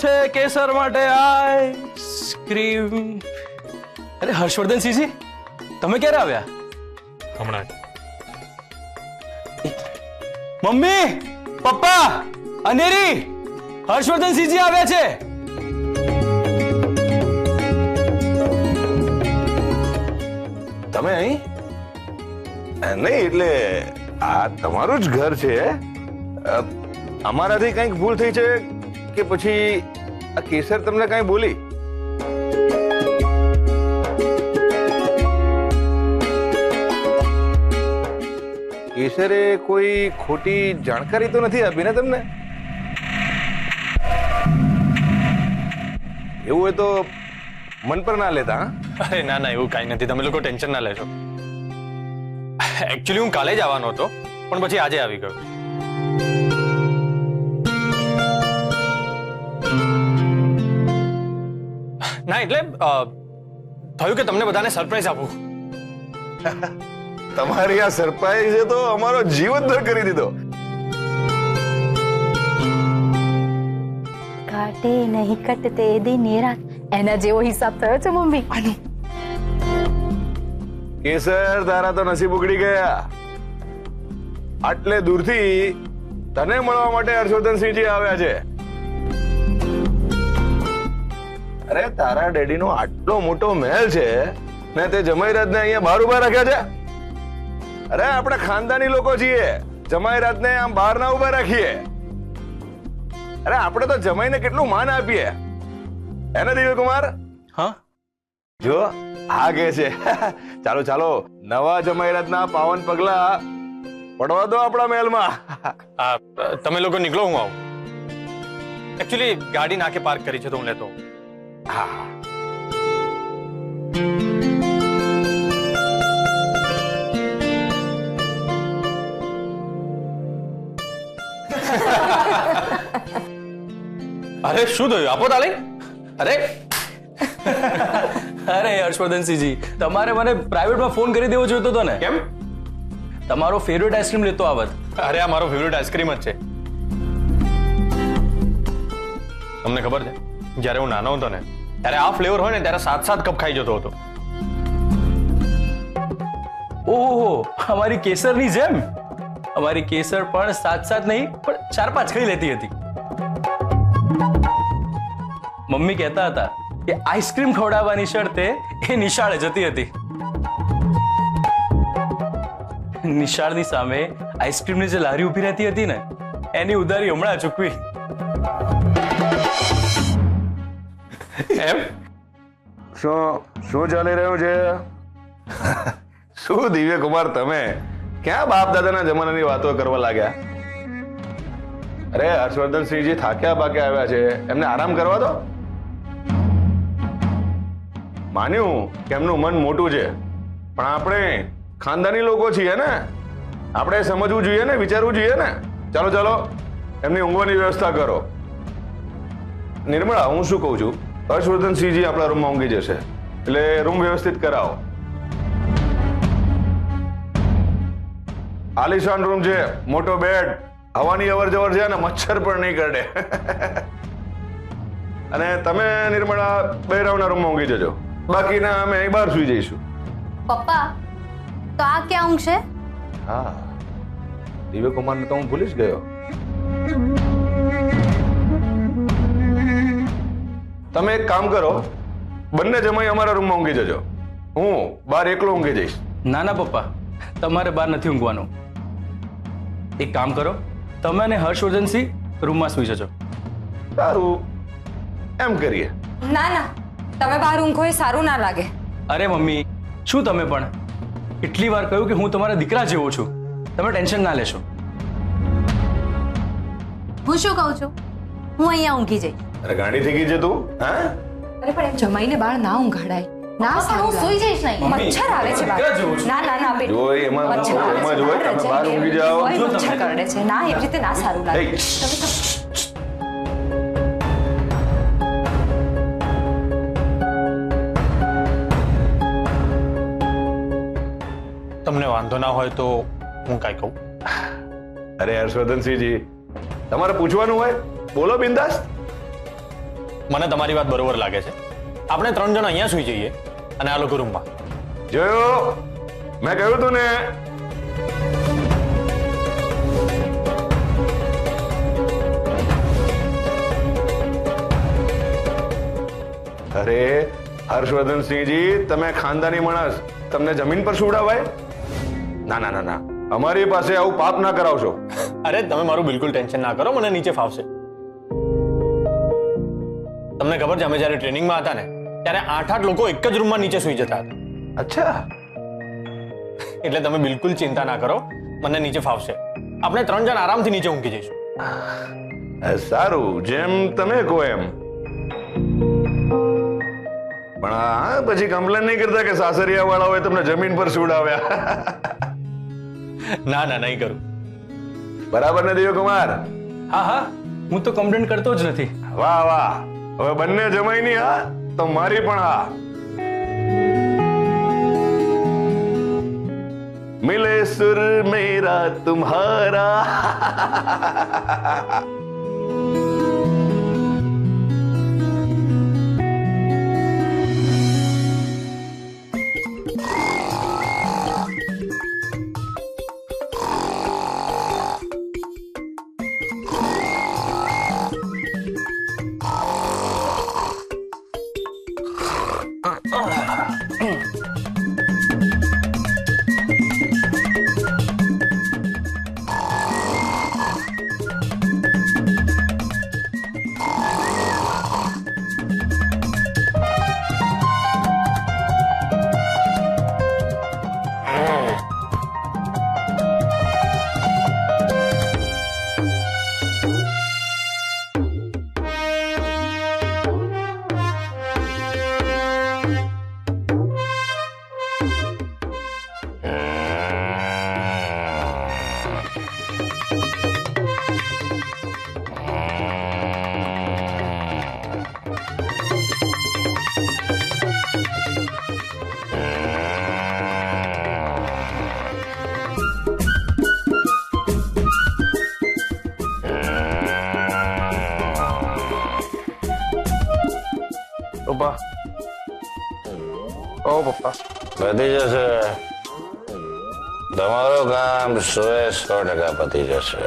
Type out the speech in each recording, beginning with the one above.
છે કેસર માટે આઈસ્ક્રીમ. અરે હર્ષવર્ધનસિંહજી, તમે ક્યારે આવ્યા? હમણાં મમ્મી, પપ્પા, અંધેરી, હર્ષવર્ધનસિંહજી આવ્યા છે. તમે અહીં? નહીં એટલે આ તમારું જ ઘર છે. અમારાથી કંઈક ભૂલ થઈ છે કે પછી આ કેસર તમને કંઈ બોલી? કેસરે કોઈ ખોટી જાણકારી તો નથી આપી ને તમને? એવું હોય તો મન પર ના લેતા. અરે ના ના, એવું કાંઈ નથી, તમે લોકો ટેન્શન ના લેશો. એકચ્યુઅલી હું કાલે જ આવવાનો હતો, પણ પછી આજે આવી ગયો. ના એટલે થયું કે તમને બધાને સરપ્રાઈઝ આપું. તમારી આ સરપ્રાઈઝે તો અમારો જીવનભર કરી દીધો. કાટે નહીં કટતે દિન રાત, એના જેવો હિસાબ થયો છે મમ્મી. કેસર, તારા તો નસીબ ઉગડી ગયા. આટલે દૂરથી તને મળવા માટે હર્ષવર્ધનસિંહજી આવ્યા છે. અરે તારા ડેડીનો આટલો મોટો મહેલ છે ને તે જમાઈરાજને અહીંયા બહાર ઉભા રાખ્યા છે. અરે આપણે ખાનદાની લોકો છીએ, જમાઈરાજને આમ બહાર ના ઉભા રાખીએ. અરે આપણે તો જમાઈને કેટલું માન આપીએ, એને દિવ્ય કુમાર? હા, જો આ કે છે. ચાલો ચાલો, નવા જમાઈરાજના પાવન પગલા પડવા દો આપણા મહેલમાં. તમે લોકો નીકળો, હું આવું. એકચ્યુઅલી ગાડી નાકે પાર્ક કરી છે તો હું લેતો. હા. અરે શું થયું? આપો તાલી. અરે અરે હર્ષવર્ધનસિંહજી, તમારે મને પ્રાઇવેટમાં ફોન કરી દેવો જોઈતો હતો ને. કેમ? તમારો ફેવરેટ આઈસ્ક્રીમ લેતો આવત. અરે આ મારો ફેવરેટ આઈસ્ક્રીમ જ છે. તમને ખબર છે, જ્યારે હું નાનો હતો ને ત્યારે આ ફ્લેવર હોય ને ત્યારે 7-7 કપ ખાઈ જતો હતો. ઓહો, અમારી કેસરની જેમ. અમારી કેસર પણ 7-7 નહીં પણ 4-5 ખાઈ લેતી હતી. મમ્મી કહેતા હતા કે આઈસ્ક્રીમ ખવડાવવાની શરતે એ નિશાળે જતી હતી. નિશાળની સામે આઈસ્ક્રીમની જે લારી ઉભી રહેતી હતી ને, એની ઉધારી હમણાં ચૂકવી. એમ? શું ચાલી રહ્યું છે? શું દિવ્ય કુમાર, તમે ક્યાં બાપ દાદાના જમાનાની વાતો કરવા લાગ્યા? અરે હર્ષવર્ધનસિંહજી થાક્યા પાક્યા આવ્યા છે, એમને આરામ કરવા દો. માન્યું કે એમનું મન મોટું છે, પણ આપણે ખાનદાની લોકો છીએ ને, આપણે સમજવું જોઈએ ને, વિચારવું જોઈએ ને. ચાલો ચાલો, એમની ઊંઘવાની વ્યવસ્થા કરો. નિર્મળા, હું શું કહું છું, હર્ષવર્ધનસિંહજી આપણા રૂમમાં ઊંઘી જશે, એટલે રૂમ વ્યવસ્થિત કરાવો. આલિશાન રૂમ છે, મોટો બેડ, હવાની અવર જવર છે ને મચ્છર પણ નહીં કરડે. અને તમે નિર્મળા બૈરાવના રૂમમાં ઊંઘી જજો, બાકીના અમે અહીં બહાર સુઈ જઈશું. પપ્પા, તો આ ક્યાં ઊંઘશે? હા, દિવ્ય કુમારને તો હું ભૂલી જ ગયો. તમે એક કામ કરો, બંને જમાઈ અમારા રૂમમાં ઊંઘી જજો, હું બહાર એકલો ઊંઘી જઈશ. ના ના પપ્પા, તમારે બહાર નથી ઊંઘવાનું. એક કામ કરો, તમે અને હર્ષવર્ધનસિંહ રૂમમાં સુઈ જજો. સારું, એમ કરીએ. ના ના, તમે બહાર ઊંઘો એ સારું ના લાગે. અરે મમ્મી, શું તમે પણ કેટલી વાર કહ્યું કે હું તમારા દીકરા જેવો છું. તમે ટેન્શન ના લેશો. હું શું કહું છું, હું અહીંયા ઊંઘી જઈશ. અરે ગાંડી થઈ ગઈ છે તું? હા, અરે પણ એમ જમાઈને બહાર ના ઊંઘાડાય. ના પણ હું સુઈ જઈશ નહીં. મચ્છર આવે છે બહાર. ના ના ના બેટા. જો એમાં મચ્છર આવે એમાં છે, જો બહાર તમે જ બહાર છે. ઊંઘી જાઓ. ઓય, મચ્છર કરડે છે. ના, એવી રીતે ના સારું લાગે. એય. તમને વાંધો ના હોય તો હું કાંઈ કહું? અરે હર્ષવર્ધનસિંહજી, તમારે પૂછવાનું હોય બોલો બિંદાસ. મને તમારી વાત બરોબર લાગે છે. આપણે 3 જણ અહીંયા સુઈ જઈએ અને આ લોકો રૂમમાં. જોયો, મેં કહ્યું તું ને. અરે હર્ષવર્ધનસિંહજી, તમે ખાનદાની માણસ, તમને જમીન પર સુવડાવાય? ના ના ના ના, અમારી પાસે આવું પાપ ના કરાવશો. અરે તમે મારું બિલકુલ ટેન્શન ના કરો, મને નીચે ફાવશે. તમને ખબર છે અમે જ્યારે ટ્રેનિંગમાં હતા ને ત્યારે 8 લોકો એક જ રૂમમાં નીચે સુઈ જતા હતા. અચ્છા, એટલે તમે બિલકુલ ચિંતા ના કરો, મને નીચે ફાવશે. આપણે 3 જણ આરામથી નીચે ઊંઘી જઈશું. સારું, જેમ તમે કહો એમ. પણ હા, પછી કમ્પ્લેન નહીં કરતા કે સાસરિયા વાળાઓએ તમને જમીન પર સુવડાવ્યા. ના ના, નહીં કરું. બરાબર ને દેવકુમાર? હા હા, હું તો કમ્પ્લેન કરતો જ નથી. વાહ વાહ, હવે બંને જમાઈની હા તો મારી પણ હા. મિલે સુર મેરા તુમ્હારા. પપ્પા, ઓ પપ્પા, પતી જશે. તમારું કામ 100% પતી જશે.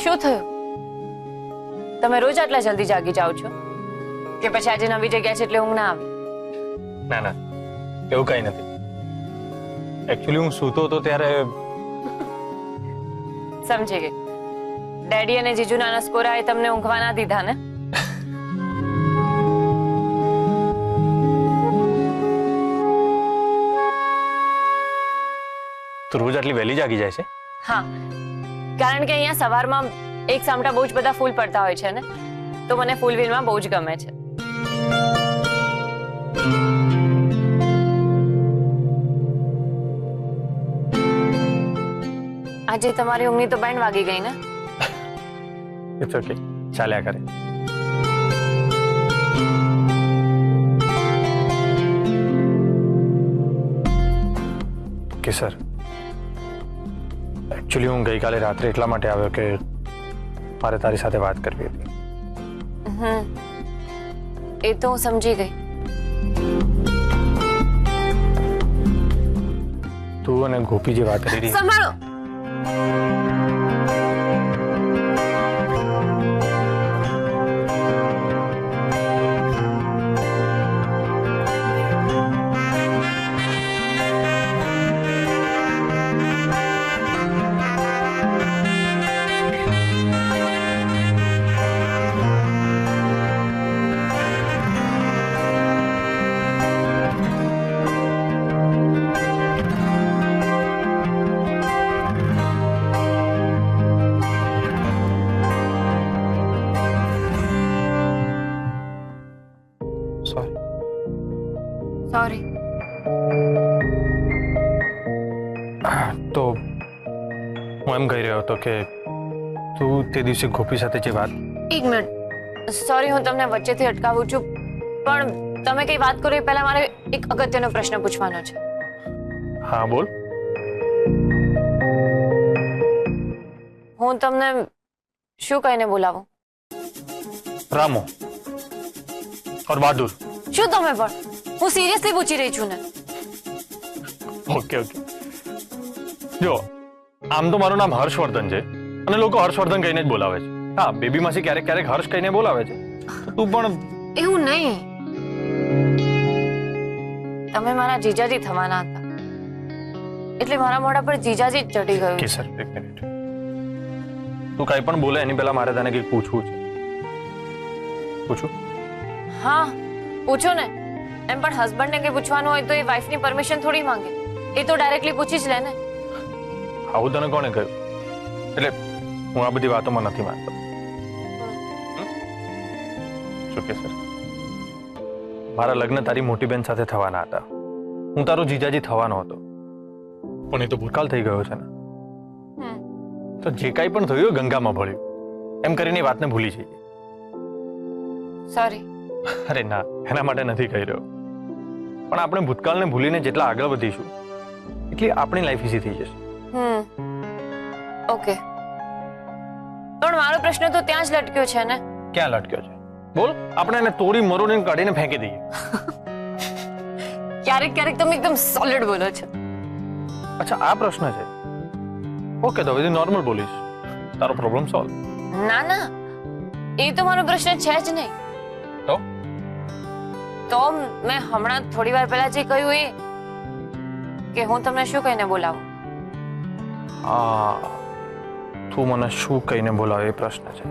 શું થયું? તમે રોજ આટલા જલ્દી જાગી જાઓ છો કે પછી આજે નવી જગ્યા છે એટલે ઊંઘ ના આવી? ના ના, એવું કઈ નથી. એકચ્યુઅલી હું સૂતો હતો ત્યારે સમજી ગઈ. ડેડી અને જીજુના નસકોરાએ તમને ઊંઘવા ના દીધા ને? તો રોજ આટલી વહેલી જાગી જાય છે? હા, કારણ કે અહીંયા સવારમાં એક સામટા બહુ જ બધા ફૂલ પડતા હોય છે ને, તો મને ફૂલ વ્હીલમાં બહુ જ ગમે છે. આજે તમારી ઊંઘની તો બેન્ડ વાગી ગઈ ને? ઇટ્સ ઓકે, ચાલ્યા કરે. કે સર, એકચ્યુઅલી હું ગઈકાલે રાત્રે એટલા માટે આવ્યો કે મારે તારી સાથે વાત કરવી હતી. એ તો હું સમજી ગઈ. તું અને ગોપી જે વાત કરી રહી. સંભાળો. સોરી. તો હું એમ કહી રહ્યો હતો કે તું તે દિવસે ગોપી સાથે જે વાત. એક મિનિટ, સોરી હું તમને વચ્ચેથી અટકાવું છું, પણ તમે કઈ વાત કરો એ પહેલા મારે એક અગત્યનો પ્રશ્ન પૂછવાનો છે. હા બોલ. હું તમને શું કહીને બોલાવું? રામો और बहादुर. શું તમે પણ? હું સિરિયસલી પૂછી રહી છું ને. Okay okay. જો આમ તો મારું નામ હર્ષવર્ધન છે અને લોકો હર્ષવર્ધન કહીને જ બોલાવે છે. હા, બેબી માસી ક્યારેક ક્યારેક હર્ષ કહીને બોલાવે છે. તું પણ એવું નહીં. તમે મારા જીજાજી થવાના હતા એટલે મારા મોઢા પર જીજાજી જ ચડી ગયું. કે સર એક મિનિટ, તું કઈ પણ બોલે એની પહેલા મારે તને કંઈક પૂછવું છે. પૂછું? હા પૂછો ને. એમ પણ હસબન્ડને કંઈ પૂછવાનું હોય તો એ વાઈફની પરમિશન થોડી માંગે, એ તો ડાયરેક્ટલી પૂછી જ લે ને. આવું તને કોણે કહ્યું? એટલે હું આ બધી વાતોમાં નથી માનતો. શું કે સર, મારા લગ્ન તારી મોટી બેન સાથે થવાના હતા. હું તારો જીજાજી થવાનો હતો, પણ એ તો ભૂતકાળ થઈ ગયો છે ને. તો જે કાંઈ પણ થયું એ ગંગામાં ભળ્યું એમ કરીને એ વાતને ભૂલી જઈએ. સોરી. અરે ના, એના માટે નથી કહી રહ્યો, પણ આપણે ભૂતકાળને ભૂલીને જેટલા આગળ વધીશું એટલી આપણી લાઈફ ઈઝી થઈ જશે. ઓકે, પણ મારો પ્રશ્ન તો ત્યાં જ લટક્યો છે ને. ક્યાં લટક્યો છે? બોલ. આપણે એને તોડી મરોડીને કાઢીને ફેંકી દઈએ. ક્યારેક ક્યારેક તમે એકદમ સોલિડ બોલો છો. અચ્છા, આ પ્રશ્ન છે. ઓકે, તો હવે નોર્મલ બોલીશ, તારો પ્રોબ્લેમ સોલ્વ. ના ના, એ તો મારો પ્રશ્ન છે જ નહીં. તો મેં હમણાં થોડી વાર પહેલા જે કહ્યું એ કે હું તમને શું કહીને બોલાવું? હા, તું મને શું કહીને બોલાવે એ પ્રશ્ન છે.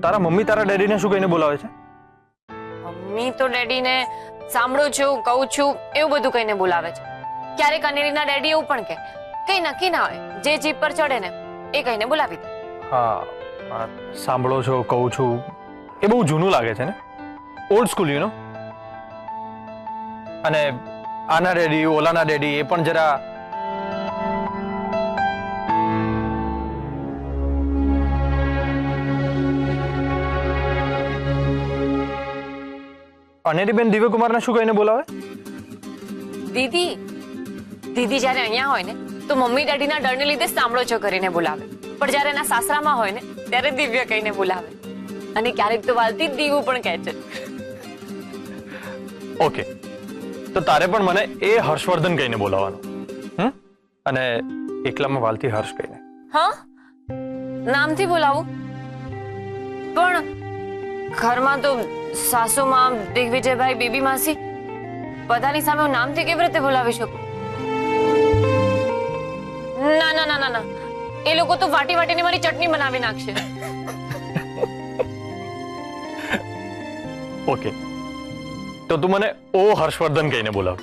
તારા મમ્મી તારા ડેડીને શું કહીને બોલાવે છે? મમ્મી તો ડેડીને સાંભળું છું, કહું છું એવું બધું કહીને બોલાવે છે. ક્યારેક અનિલીના ડેડી એવું પણ કહે, કઈ નક્કી ના હોય, જે જીભ પર ચડે ને એ કહીને બોલાવી દે. હા, સાંભળો છો, કહું છું એ બહુ જૂનું લાગે છે ને, ઓલ્ડ સ્કૂલ યુ નો. અને આના ડેડી ઓલાના ડેડી એ પણ જરા અનેરી બેન દિવ્યકુમારને શું કહીને બોલાવે? દીદી. દીદી જ્યારે અહીંયા હોય ને તો મમ્મી ડેડીના ડરને લીધે સાંભળો છો કરીને બોલાવે, પણ જ્યારે એના સાસરામાં હોય ને ત્યારે દિવ્ય કહીને બોલાવે. અને ક્યારેક તો વાલતી દીવું પણ કહે છે. ઓકે, તો તારે પણ મને એ હર્ષવર્ધન કહીને બોલાવવાનું, અને એકલામાં વાલથી હર્ષ કહીને. હા, નામથી બોલાવું? પણ ઘરમાં તો સાસુમાં, દિગ્વિજયભાઈ, બેબી માસી બધાની સામે હું નામથી કેવી રીતે બોલાવી શકું? ના ના ના ના ના, એ લોકો તો વાટી વાટીને મારી ચટણી બનાવી નાખશે. ઓકે, તો તું મને ઓ હર્ષવર્ધન કહીને બોલાવ.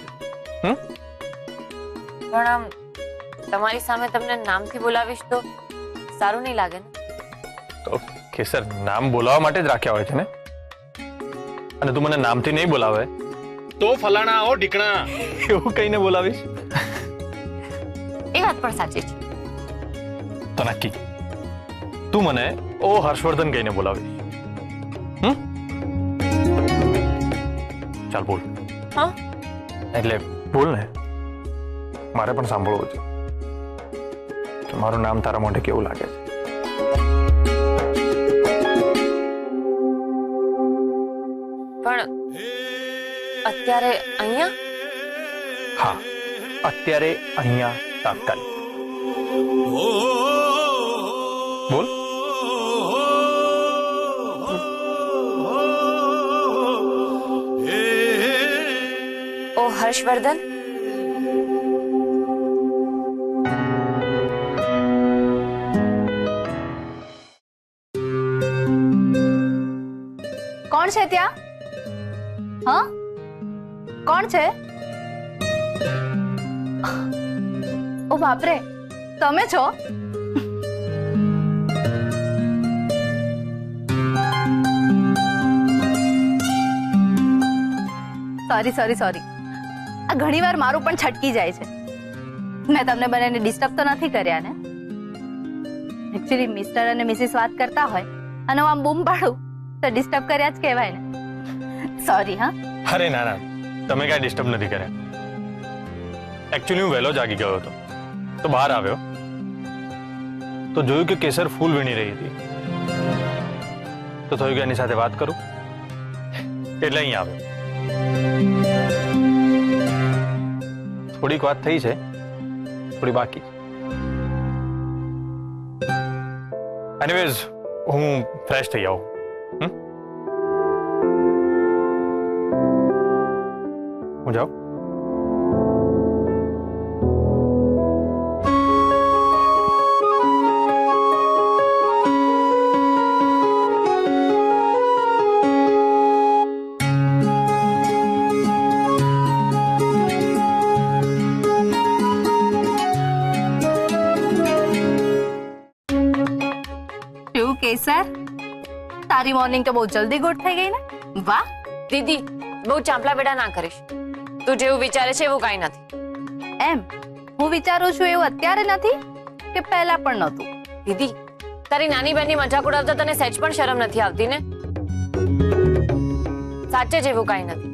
પણ આમ તમારી સામે તમને નામથી બોલાવીશ તો સારું નહીં લાગે ને? તો કેસર, નામ બોલાવવા માટે જ રાખ્યા હોય છે ને, અને તું મને નામથી નહીં બોલાવે તો ફલાણા આવો ઢીકણા એવું કહીને બોલાવીશ એ વાત પણ સાચી છે. તો નક્કી તું મને ઓ હર્ષવર્ધન કહીને બોલાવીશ. ચાલ બોલ. હા એટલે બોલ ને, મારે પણ સાંભળવું છે કે મારું નામ તારા મોઢે કેવું લાગે છે. પણ અત્યારે અહીંયા હા, અત્યારે અહીંયા તાત્કાલિક બોલ. ઓ હર્ષવર્ધન, કોણ છે ત્યાં? હા, કોણ છે? ઓ બાપરે, તમે છો? સોરી. આ ઘણીવાર મારું પણ છટકી જાય છે. મેં તમને બંનેને ડિસ્ટર્બ તો નથી કર્યા ને? એકચ્યુઅલી મિસ્ટર અને મિસિસ વાત કરતા હોય અને હું આમ બૂમ પાડું તો ડિસ્ટર્બ કર્યા જ કહેવાય ને. સોરી. હા, અરે ના ના, તમે કાંઈ ડિસ્ટર્બ નથી કર્યા. એકચ્યુઅલી હું વહેલો જાગી ગયો હતો તો બહાર આવ્યો તો જોયું કે કેસર ફૂલ વીણી રહી હતી તો થયું કે એની સાથે વાત કરું એટલે અહીં આવ્યો. થોડીક વાત થઈ છે, થોડી બાકી. એનીવેઝ હું ફ્રેશ થઈ આવું. હું જાઉં? શું કેસર, તારી મોર્નિંગ તો બહુ જલ્દી ગુડ થઈ ગઈ ને? વાહ. દીદી બહુ ચાંપલા બેડા ના કરીશ. તું જેવું વિચારે છે એવું કાંઈ નથી. એમ હું વિચારું છું એવું અત્યારે નથી કે પહેલા પણ નહોતું? દીદી તારી નાની બહેનની મજાક ઉડાવતા તને સહેજ પણ શરમ નથી આવતી ને? સાચે જ એવું કાંઈ નથી.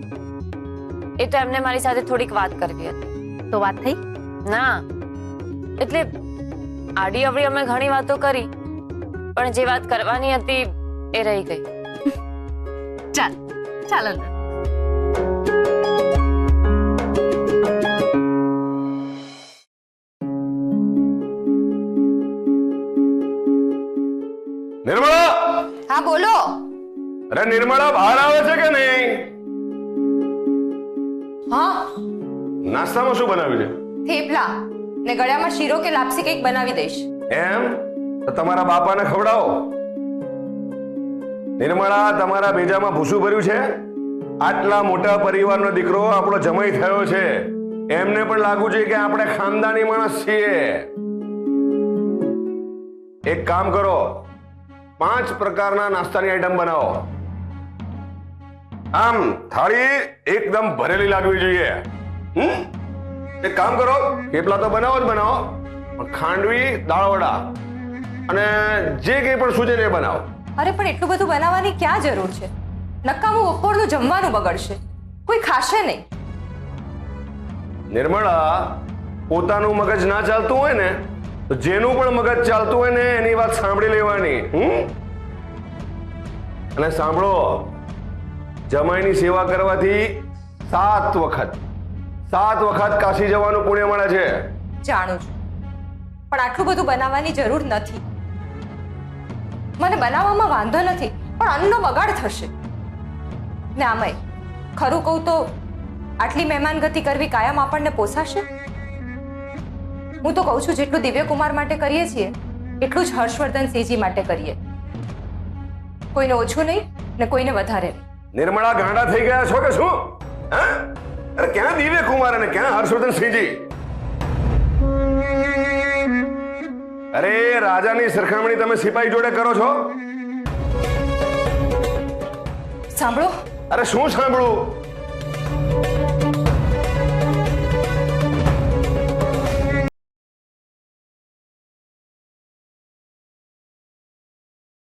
એ તો એમને મારી સાથે થોડીક વાત કરવી હતી. તો વાત થઈ? ના એટલે આડી અવળી અમે ઘણી વાતો કરી પણ જે વાત કરવાની હતી એ રહી ગઈ. ચાલ અંદર. નિર્મળા, હા બોલો. અરે નિર્મળા, બહાર આવે છે કે નહીં? હા, નાસ્તામાં શું બનાવ્યું છે? થેપલા ને ગળામાં શીરો કે લાપસી કંઈક બનાવી દઈશ. એમ તો તમારા બાપાને ખવડાવો. નિર્મળા, તમારા ભેજામાં ભૂસું ભર્યું છે? આટલા મોટા પરિવારનો દીકરો આપણો જમાઈ થયો છે, એમને પણ લાગુ જોઈએ કે આપણે ખાનદાની માણસ છીએ. એક કામ કરો, 5 પ્રકારના નાસ્તાની આઈટમ બનાવો. આમ થાળી એકદમ ભરેલી લાગવી જોઈએ. એક કામ કરો, થેપલા તો બનાવો જ બનાવો, પણ ખાંડવી, દાળવડા અને જે કંઈ પણ સૂચે એ બનાવો. અરે પણ એટલું બધું બનાવવાની ક્યાં જરૂર છે? નકામું બપોરનું જમવાનું બગડશે, કોઈ ખાશે નહીં. નિર્મળા, પોતાનું મગજ ના ચાલતું હોય ને તો જેનું પણ મગજ ચાલતું હોય ને એની વાત સાંભળી લેવાની. અને સાંભળો, જમાઈની સેવા કરવાથી 7 વખત કાશી જવાનું પુણ્ય મળે છે. જાણું છું, પણ આટલું બધું બનાવવાની જરૂર નથી. મને બનાવવામાં વાંધો નથી, પણ અન્નનો બગાડ થશે. ને આમાંય ખરું કહું તો આટલી મહેમાનગતિ કરવી કાયમ આપણને પોસાશે? હું તો કહું છું જેટલું દિવ્યકુમાર માટે કરીએ છીએ એટલું જ હર્ષવર્ધન સિંહજી માટે કરીએ. કોઈને ઓછું નહીં ને કોઈને વધારે નહીં. નિર્મળા, ગાંડા થઈ ગયા છો કે શું? અરે ક્યાં દિવ્યકુમાર અને ક્યાં હર્ષવર્ધન સિંહજી? અરે રાજાની સરખામણી તમે સિપાહી જોડે કરો છો? સાંભળો. અરે શું સાંભળું?